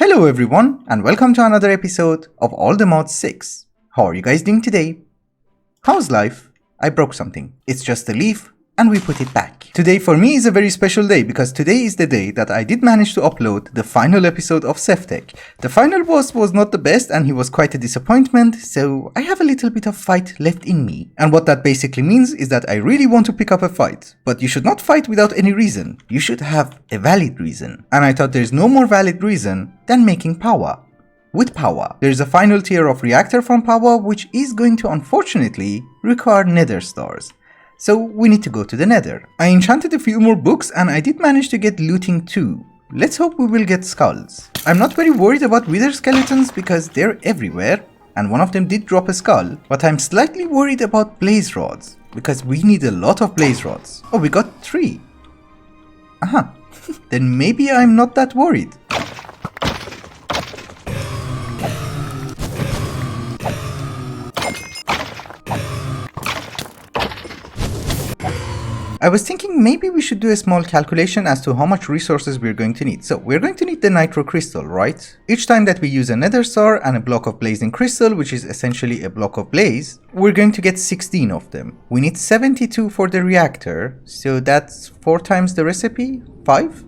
Hello everyone and welcome to another episode of All the Mods 6. How are you guys doing today? How's life? I broke something. It's just a leaf and we put it back. Today for me is a very special day because today is the day that I did manage to upload the final episode of sevtech. The final boss was not the best and he was quite a disappointment, so I have a little bit of fight left in me. And what that basically means is that I really want to pick up a fight. But you should not fight without any reason. You should have a valid reason. And I thought there's no more valid reason than making Powah. With Powah, there is a final tier of Reactor from Powah which is going to unfortunately require nether stars. So we need to go to the nether. I enchanted a few more books and I did manage to get looting too. Let's hope we will get skulls. I'm not very worried about wither skeletons because they're everywhere and one of them did drop a skull, but I'm slightly worried about blaze rods because we need a lot of blaze rods. Oh, we got 3. Aha, then maybe I'm not that worried. I was thinking maybe we should do a small calculation as to how much resources we're going to need. So we're going to need the Nitro crystal, right? Each time that we use a nether star and a block of blazing crystal, which is essentially a block of blaze, we're going to get 16 of them. We need 72 for the reactor, so that's 4 times the recipe? 5?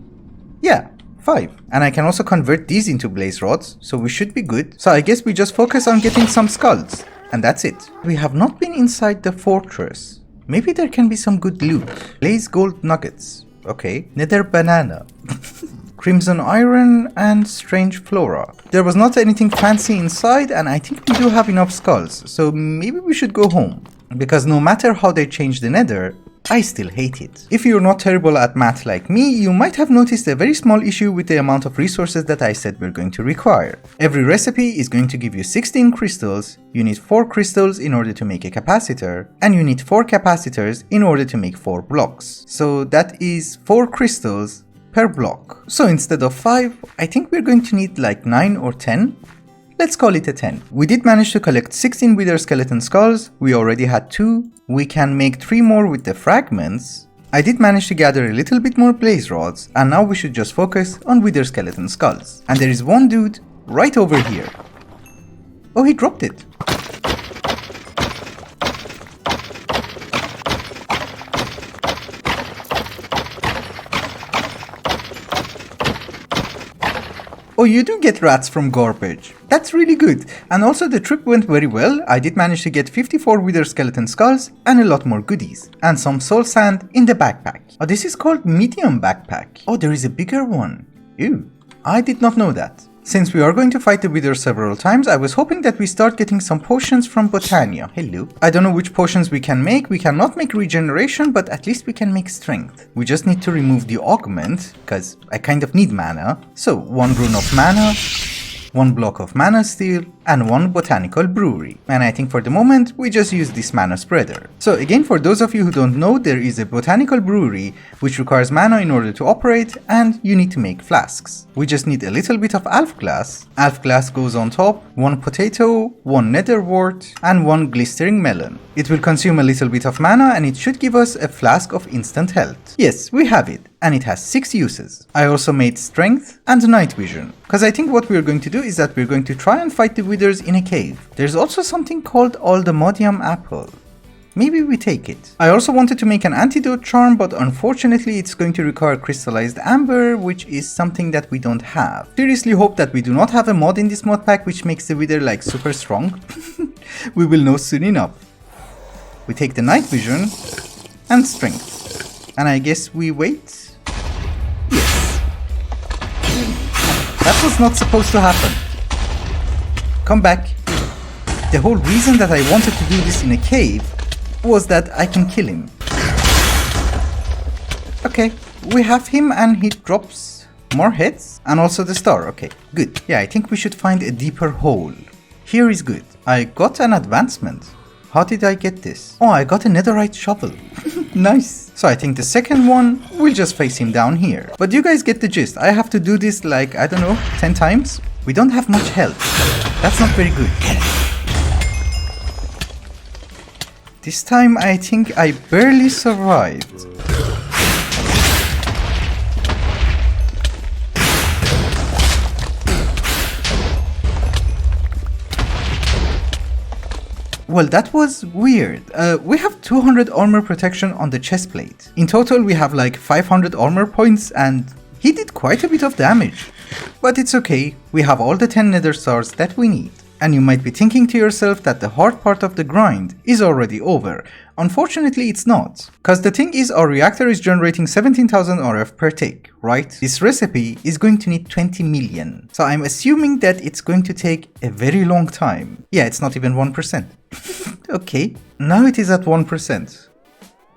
Yeah, 5. And I can also convert these into blaze rods, so we should be good. So I guess we just focus on getting some skulls, and that's it. We have not been inside the fortress. Maybe there can be some good loot. Blaze gold nuggets. Okay. Nether banana. Crimson iron and strange flora. There was not anything fancy inside and I think we do have enough skulls. So maybe we should go home. Because no matter how they change the nether, I still hate it. If you're not terrible at math like me, you might have noticed a very small issue with the amount of resources that I said we're going to require. Every recipe is going to give you 16 crystals, you need 4 crystals in order to make a capacitor, and you need 4 capacitors in order to make 4 blocks. So that is 4 crystals per block. So instead of 5, I think we're going to need like 9 or 10. Let's call it a 10. We did manage to collect 16 wither skeleton skulls, we already had 2, we can make 3 more with the fragments. I did manage to gather a little bit more blaze rods, and now we should just focus on wither skeleton skulls. And there is one dude right over here. Oh, he dropped it. Oh, you do get rats from garbage. That's really good. And also the trip went very well. I did manage to get 54 wither skeleton skulls and a lot more goodies. And some soul sand in the backpack. Oh, this is called medium backpack. Oh, there is a bigger one. Ew, I did not know that. Since we are going to fight the wither several times, I was hoping that we start getting some potions from Botania. Hello. I don't know which potions we can make. We cannot make regeneration, but at least we can make strength. We just need to remove the augment, because I kind of need mana. So 1 rune of mana, 1 block of mana steel, and 1 botanical brewery. And I think for the moment, we just use this mana spreader. So again, for those of you who don't know, there is a botanical brewery which requires mana in order to operate, and you need to make flasks. We just need a little bit of alf glass. Alf glass goes on top, 1 potato, 1 nether wart, and 1 glistering melon. It will consume a little bit of mana and it should give us a flask of instant health. Yes, we have it. And it has 6 uses. I also made strength and night vision. Because I think what we're going to do is that we're going to try and fight the withers in a cave. There's also something called Aldemodium apple. Maybe we take it. I also wanted to make an Antidote Charm, but unfortunately it's going to require crystallized amber, which is something that we don't have. Seriously hope that we do not have a mod in this mod pack which makes the wither like super strong. We will know soon enough. We take the night vision and strength. And I guess we wait. Yes. That was not supposed to happen. Come back. The whole reason that I wanted to do this in a cave was that I can kill him. Okay, we have him and he drops more heads and also the star. Okay, good. Yeah, I think we should find a deeper hole. Here is good. I got an advancement. How did I get this? Oh, I got a netherite shovel. Nice. So I think the second one, we'll just face him down here. But you guys get the gist. I have to do this like, I don't know, 10 times. We don't have much health. That's not very good. This time I think I barely survived. Well, that was weird. We have 200 armor protection on the chest plate. In total, we have like 500 armor points and he did quite a bit of damage. But it's okay, we have all the 10 nether stars that we need. And you might be thinking to yourself that the hard part of the grind is already over. Unfortunately, it's not. Cause the thing is, our reactor is generating 17,000 RF per tick, right? This recipe is going to need 20 million. So I'm assuming that it's going to take a very long time. Yeah, it's not even 1%. Okay, now it is at 1%.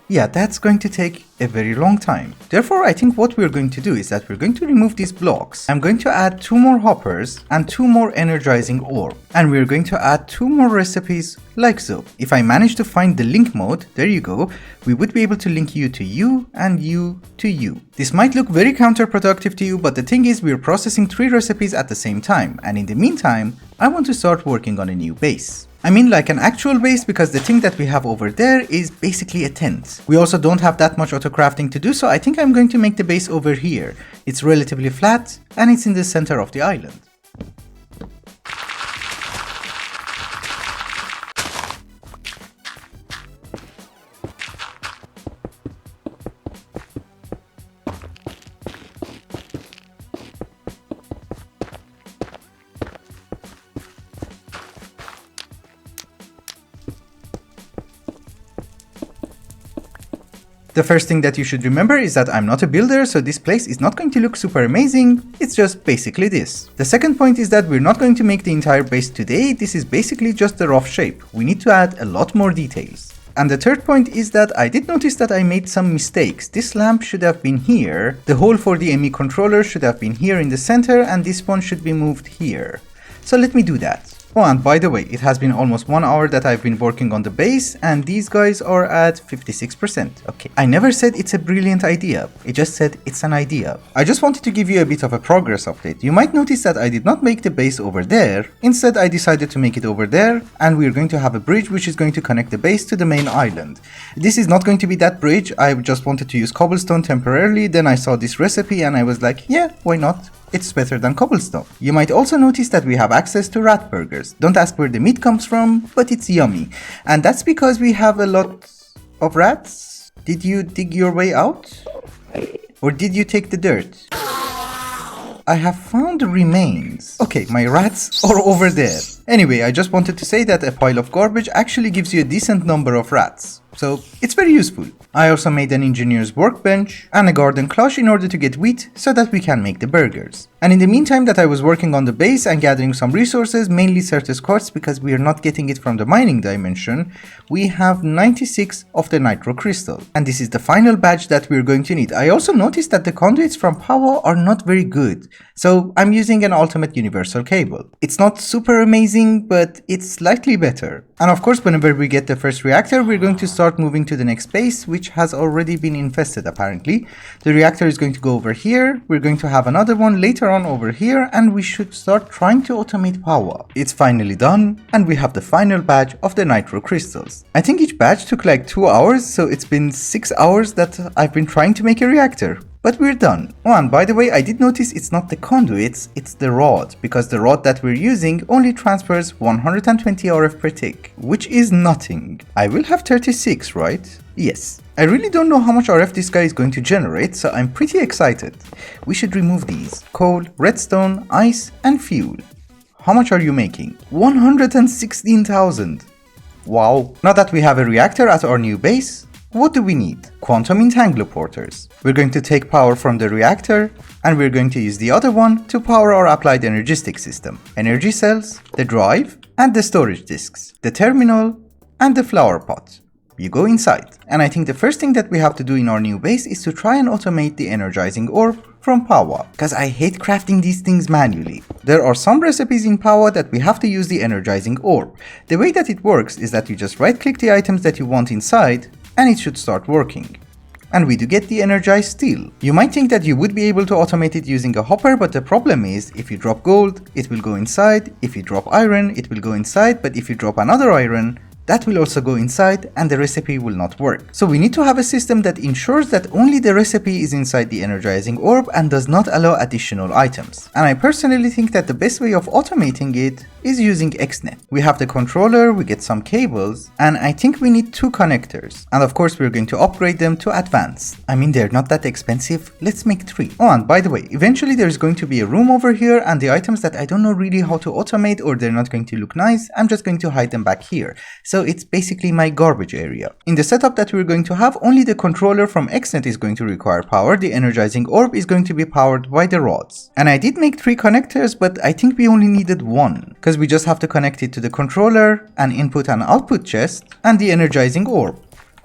Yeah, that's going to take a very long time. Therefore, I think what we're going to do is that we're going to remove these blocks. I'm going to add 2 more hoppers and 2 more energizing orb. And we're going to add 2 more recipes like so. If I manage to find the link mode, there you go, we would be able to link you to you and you to you. This might look very counterproductive to you, but the thing is we're processing 3 recipes at the same time. And in the meantime, I want to start working on a new base. I mean like an actual base, because the thing that we have over there is basically a tent. We also don't have that much auto crafting to do, so I think I'm going to make the base over here. It's relatively flat and it's in the center of the island. The first thing that you should remember is that I'm not a builder, so this place is not going to look super amazing, it's just basically this. The second point is that we're not going to make the entire base today, this is basically just the rough shape. We need to add a lot more details. And the third point is that I did notice that I made some mistakes. This lamp should have been here, the hole for the ME controller should have been here in the center, and this one should be moved here. So let me do that. Oh, and by the way, it has been almost 1 hour that I've been working on the base, and these guys are at 56%. Okay, I never said it's a brilliant idea, it just said it's an idea. I just wanted to give you a bit of a progress update. You might notice that I did not make the base over there, instead I decided to make it over there, and we're going to have a bridge which is going to connect the base to the main island. This is not going to be that bridge, I just wanted to use cobblestone temporarily, then I saw this recipe and I was like, yeah, why not? It's better than cobblestone. You might also notice that we have access to rat burgers. Don't ask where the meat comes from, but it's yummy. And that's because we have a lot of rats. Did you dig your way out? Or did you take the dirt? I have found remains. Okay, my rats are over there. Anyway, I just wanted to say that a pile of garbage actually gives you a decent number of rats. So it's very useful. I also made an engineer's workbench and a garden cloche in order to get wheat so that we can make the burgers. And in the meantime that I was working on the base and gathering some resources, mainly Certus quartz because we are not getting it from the mining dimension, we have 96 of the Nitro crystal. And this is the final batch that we're going to need. I also noticed that the conduits from Powah are not very good. So I'm using an ultimate universal cable. It's not super amazing, but it's slightly better. And of course, whenever we get the first reactor, we're going to start moving to the next base, which has already been infested apparently. The reactor is going to go over here, we're going to have another one later on over here, and we should start trying to automate Powah. It's finally done, and we have the final batch of the Nitro crystals. I think each batch took like 2 hours, so it's been 6 hours that I've been trying to make a reactor. But we're done. Oh, and by the way, I did notice it's not the conduits, it's the rod, because the rod that we're using only transfers 120 RF per tick, which is nothing. I will have 36, right? Yes. I really don't know how much RF this guy is going to generate, so I'm pretty excited. We should remove these: coal, redstone, ice, and fuel. How much are you making? 116,000. Wow. Now that we have a reactor at our new base, what do we need? Quantum entangloporters. We're going to take power from the reactor, and we're going to use the other one to power our applied energistic system. Energy cells, the drive, and the storage disks, the terminal, and the flower pot. You go inside. And I think the first thing that we have to do in our new base is to try and automate the energizing orb from Powah, because I hate crafting these things manually. There are some recipes in Powah that we have to use the energizing orb. The way that it works is that you just right click the items that you want inside, and it should start working. And we do get the energized steel. You might think that you would be able to automate it using a hopper, but the problem is if you drop gold, it will go inside, if you drop iron, it will go inside, but if you drop another iron, that will also go inside and the recipe will not work. So we need to have a system that ensures that only the recipe is inside the Energizing Orb and does not allow additional items. And I personally think that the best way of automating it is using XNet. We have the controller, we get some cables, and I think we need 2 connectors. And of course we're going to upgrade them to advanced. I mean, they're not that expensive, let's make 3. Oh, and by the way, eventually there's going to be a room over here, and the items that I don't know really how to automate or they're not going to look nice, I'm just going to hide them back here. So it's basically my garbage area. In the setup that we're going to have, only the controller from XNet is going to require power, the Energizing Orb is going to be powered by the rods. And I did make 3 connectors, but I think we only needed 1, because we just have to connect it to the controller, an input and output chest, and the Energizing Orb.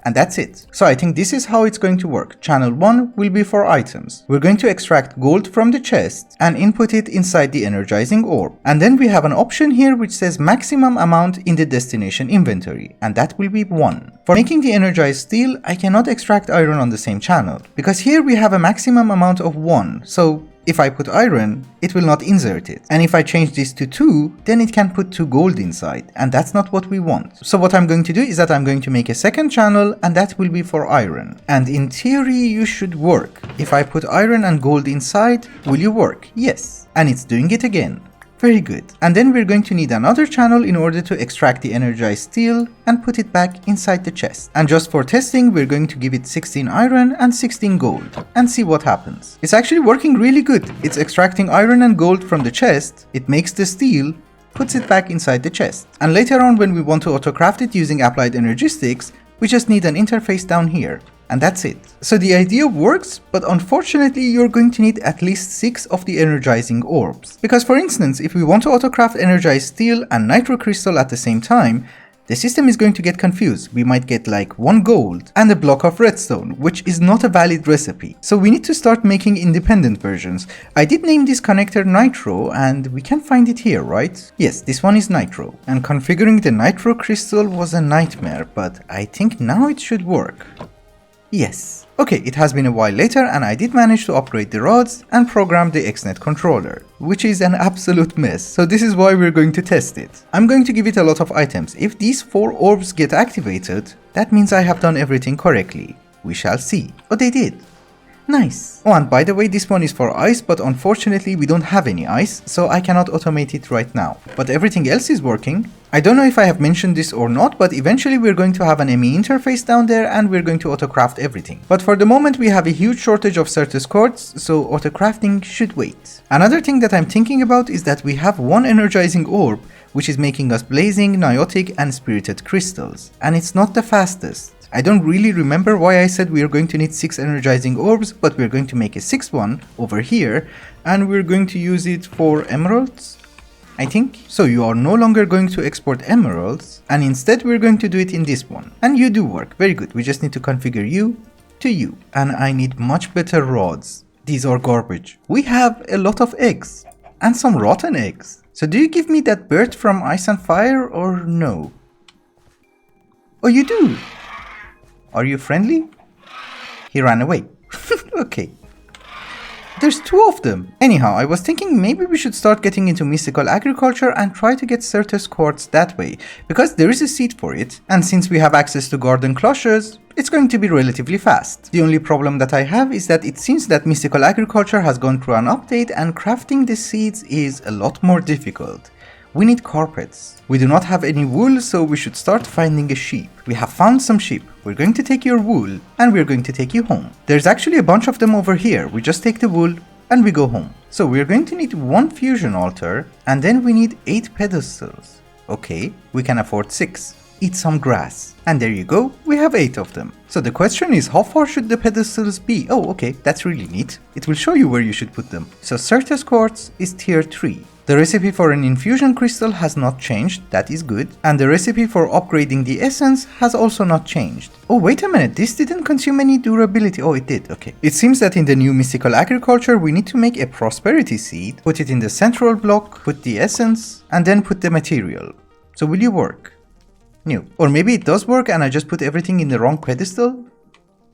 And that's it. So I think this is how it's going to work. Channel 1 will be for items. We're going to extract gold from the chest and input it inside the Energizing Orb. And then we have an option here which says maximum amount in the destination inventory, and that will be 1. For making the energized steel, I cannot extract iron on the same channel, because here we have a maximum amount of 1. So if I put iron, it will not insert it. And if I change this to 2, then it can put 2 gold inside, and that's not what we want. So what I'm going to do is that I'm going to make a second channel, and that will be for iron. And in theory, you should work. If I put iron and gold inside, will you work? Yes. And it's doing it again. Very good. And then we're going to need another channel in order to extract the energized steel and put it back inside the chest. And just for testing, we're going to give it 16 iron and 16 gold and see what happens. It's actually working really good. It's extracting iron and gold from the chest, it makes the steel, puts it back inside the chest. And later on, when we want to autocraft it using applied energistics, we just need an interface down here. And that's it. So the idea works, but unfortunately you're going to need at least 6 of the energizing orbs. Because for instance, if we want to autocraft energized steel and nitro crystal at the same time, the system is going to get confused. We might get like 1 gold and a block of redstone, which is not a valid recipe. So we need to start making independent versions. I did name this connector Nitro, and we can find it here, right? Yes, this one is Nitro. And configuring the nitro crystal was a nightmare, but I think now it should work. Yes. Okay, it has been a while later and I did manage to upgrade the rods and program the XNet controller, which is an absolute mess, so this is why we're going to test it. I'm going to give it a lot of items. If these 4 orbs get activated, that means I have done everything correctly. We shall see. Oh, they did. Nice. Oh, and by the way, this one is for ice, but unfortunately we don't have any ice, so I cannot automate it right now. But everything else is working. I don't know if I have mentioned this or not, but eventually we're going to have an ME interface down there and we're going to autocraft everything. But for the moment we have a huge shortage of Certus quartz, so autocrafting should wait. Another thing that I'm thinking about is that we have 1 energizing orb, which is making us blazing, niotic and spirited crystals. And it's not the fastest. I don't really remember why I said we are going to need 6 energizing orbs, but we're going to make a 6th one over here, and we're going to use it for emeralds, I think. So you are no longer going to export emeralds, and instead we're going to do it in this one. And you do work, very good. We just need to configure you to you. And I need much better rods. These are garbage. We have a lot of eggs, and some rotten eggs. So do you give me that bird from Ice and Fire or no? Oh, you do? Are you friendly? He ran away. Okay. There's 2 of them. Anyhow, I was thinking maybe we should start getting into mystical agriculture and try to get Certus quartz that way, because there is a seed for it, and since we have access to garden cloches, it's going to be relatively fast. The only problem that I have is that it seems that mystical agriculture has gone through an update and crafting the seeds is a lot more difficult. We need carpets. We do not have any wool, so we should start finding a sheep. We have found some sheep. We're going to take your wool and we're going to take you home. There's actually a bunch of them over here. We just take the wool and we go home. So we're going to need 1 fusion altar and then we need 8 pedestals. Okay, we can afford 6. Eat some grass. And there you go, we have 8 of them. So the question is, how far should the pedestals be? Oh, okay, that's really neat. It will show you where you should put them. So Certus quartz is tier 3. The recipe for an infusion crystal has not changed, that is good, and the recipe for upgrading the essence has also not changed. Oh, wait a minute, this didn't consume any durability. Oh, it did, okay. It seems that in the new mystical agriculture we need to make a prosperity seed, put it in the central block, put the essence, and then put the material. So will you work? No. Or maybe it does work and I just put everything in the wrong pedestal?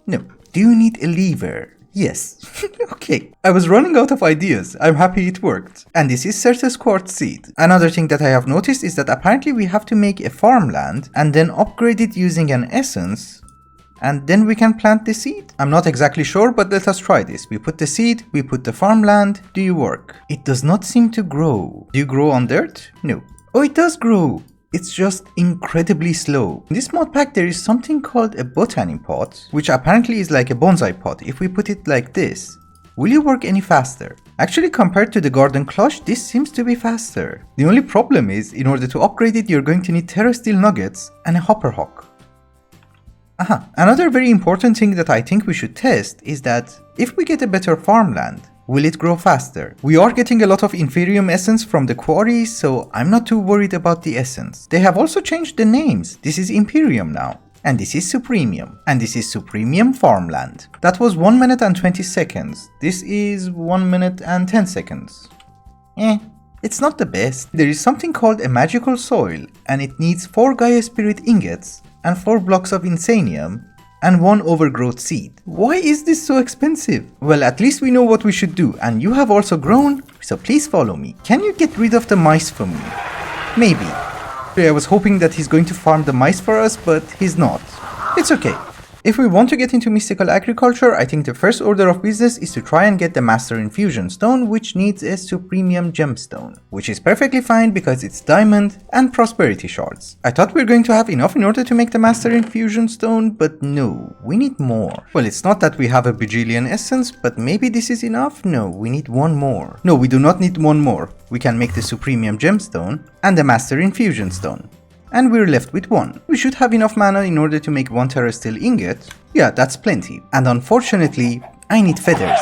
No. Do you need a lever? Yes. Okay. I was running out of ideas. I'm happy it worked. And this is Certus Quartz Seed. Another thing that I have noticed is that apparently we have to make a farmland and then upgrade it using an essence, and then we can plant the seed. I'm not exactly sure, but let us try this. We put the seed, we put the farmland. Do you work? It does not seem to grow. Do you grow on dirt? No. Oh, it does grow. It's just incredibly slow. In this mod pack there is something called a botany pot, which apparently is like a bonsai pot. If we put it like this, will you work any faster? Actually, compared to the garden cloche, this seems to be faster. The only problem is, in order to upgrade it, you're going to need terrasteel nuggets and a hopper hock. Another very important thing that I think we should test is that if we get a better farmland, will it grow faster? We are getting a lot of Inferium essence from the quarry, so I'm not too worried about the essence. They have also changed the names. This is Imperium now. And this is Supremium. And this is Supremium Farmland. That was 1 minute and 20 seconds. This is 1 minute and 10 seconds. It's not the best. There is something called a magical soil, and it needs 4 Gaia Spirit ingots and 4 blocks of Insanium and 1 overgrowth seed. Why is this so expensive? Well, at least we know what we should do, and you have also grown, so please follow me. Can you get rid of the mice for me? Maybe. I was hoping that he's going to farm the mice for us, but he's not. It's okay. If we want to get into mystical agriculture, I think the first order of business is to try and get the Master Infusion Stone, which needs a Supremium Gemstone, which is perfectly fine because it's diamond and prosperity shards. I thought we were going to have enough in order to make the Master Infusion Stone, but no, we need more. Well, it's not that we have a bajillion essence, but maybe this is enough? No, we need 1 more. No, we do not need 1 more. We can make the Supremium Gemstone and the Master Infusion Stone. And we're left with 1. We should have enough mana in order to make 1 terrasteel ingot. Yeah, that's plenty. And unfortunately, I need feathers.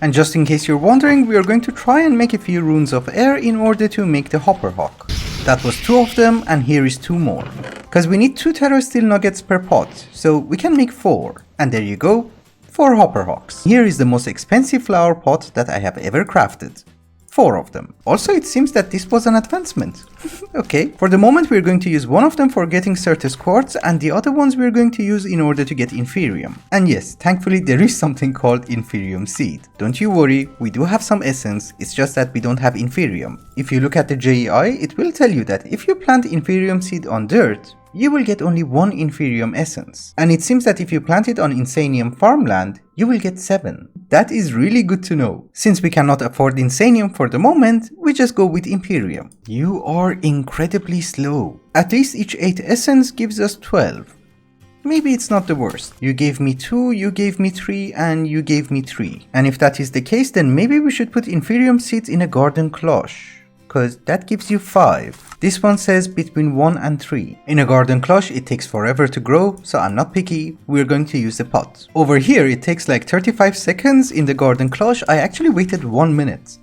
And just in case you're wondering, we are going to try and make a few runes of air in order to make the hopper hock. That was 2 of them, and here is 2 more. Because we need 2 terrasteel nuggets per pot, so we can make 4. And there you go, 4 hopper hocks. Here is the most expensive flower pot that I have ever crafted. 4 of them. Also, it seems that this was an advancement. Okay, for the moment we're going to use 1 of them for getting Certus Quartz, and the other ones we're going to use in order to get Inferium. And yes, thankfully there is something called Inferium Seed. Don't you worry, we do have some essence, it's just that we don't have Inferium. If you look at the JEI, it will tell you that if you plant Inferium Seed on dirt, you will get only 1 Inferium essence. And it seems that if you plant it on Insanium farmland, you will get 7. That is really good to know. Since we cannot afford Insanium for the moment, we just go with Imperium. You are incredibly slow. At least each 8 essence gives us 12. Maybe it's not the worst. You gave me 2, you gave me 3, and you gave me 3. And if that is the case, then maybe we should put Inferium seeds in a garden cloche, cause that gives you 5. This one says between 1 and 3. In a garden cloche it takes forever to grow, so I'm not picky, we're going to use the pot. Over here it takes like 35 seconds, in the garden cloche I actually waited 1 minute.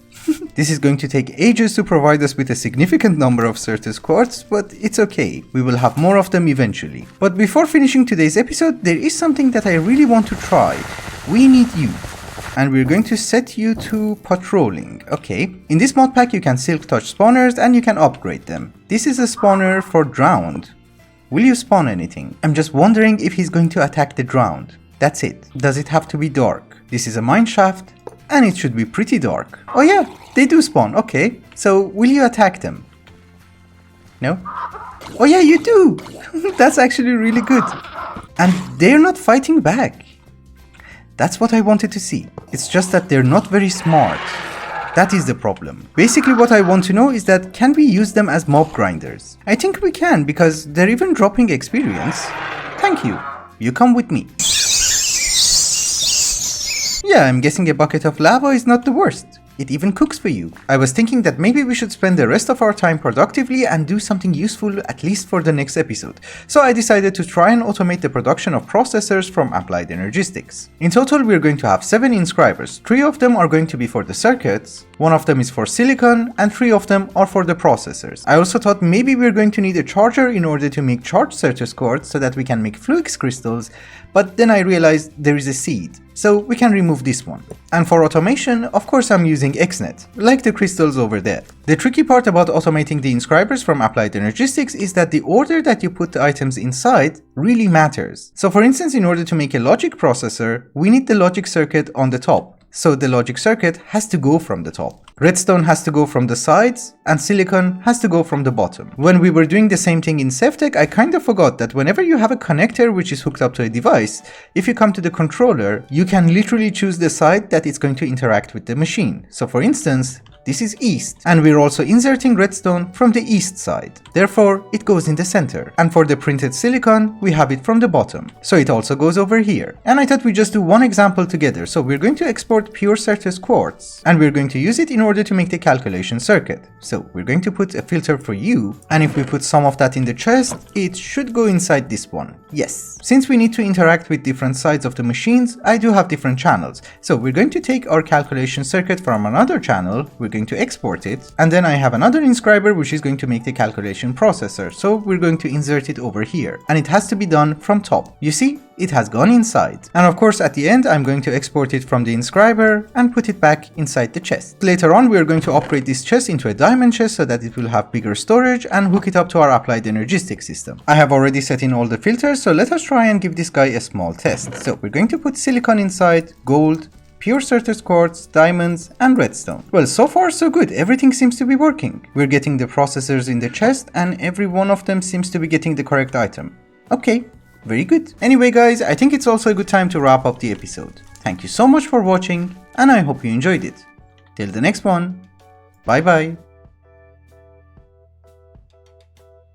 This is going to take ages to provide us with a significant number of Certus Quartz, but it's okay, we will have more of them eventually. But before finishing today's episode, there is something that I really want to try. We need you. And we're going to set you to patrolling. Okay. In this mod pack you can silk touch spawners and you can upgrade them. This is a spawner for drowned. Will you spawn anything? I'm just wondering if he's going to attack the drowned. That's it. Does it have to be dark? This is a mine shaft and it should be pretty dark. Oh yeah, they do spawn. Okay. So will you attack them? No? Oh yeah, you do. That's actually really good. And they're not fighting back. That's what I wanted to see. It's just that they're not very smart. That is the problem. Basically what I want to know is that can we use them as mob grinders? I think we can because they're even dropping experience. Thank you. You come with me. Yeah, I'm guessing a bucket of lava is not the worst. It even cooks for you. I was thinking that maybe we should spend the rest of our time productively and do something useful at least for the next episode. So I decided to try and automate the production of processors from Applied Energistics. In total we're going to have 7 inscribers. 3 of them are going to be for the circuits, 1 of them is for silicon, and 3 of them are for the processors. I also thought maybe we're going to need a charger in order to make charged Certus quartz so that we can make Fluix crystals, but then I realized there is a seed, so we can remove this one. And for automation, of course I'm using XNet, like the crystals over there. The tricky part about automating the inscribers from Applied Energistics is that the order that you put the items inside really matters. So for instance, in order to make a logic processor, we need the logic circuit on the top. So the logic circuit has to go from the top. Redstone has to go from the sides, and silicon has to go from the bottom. When we were doing the same thing in sevtech, I kind of forgot that whenever you have a connector which is hooked up to a device, if you come to the controller, you can literally choose the side that it's going to interact with the machine. So for instance, this is east, and we're also inserting redstone from the east side. Therefore, it goes in the center. And for the printed silicon, we have it from the bottom. So it also goes over here. And I thought we'd just do one example together. So we're going to export pure Certus quartz, and we're going to use it in order to make the calculation circuit. So we're going to put a filter for U, and if we put some of that in the chest, it should go inside this one. Yes. Since we need to interact with different sides of the machines, I do have different channels. So we're going to take our calculation circuit from another channel, we're going to export it, and then I have another inscriber which is going to make the calculation processor. So we're going to insert it over here, and it has to be done from top. You see? It has gone inside. And of course at the end I'm going to export it from the inscriber and put it back inside the chest. Later on we are going to upgrade this chest into a diamond chest so that it will have bigger storage and hook it up to our Applied Energistics system. I have already set in all the filters, so let us try and give this guy a small test. So we're going to put silicon inside, gold, pure Certus quartz, diamonds, and redstone. Well, so far so good, everything seems to be working. We're getting the processors in the chest and every one of them seems to be getting the correct item. Okay. Very good. Anyway guys, I think it's also a good time to wrap up the episode. Thank you so much for watching, and I hope you enjoyed it. Till the next one, bye bye.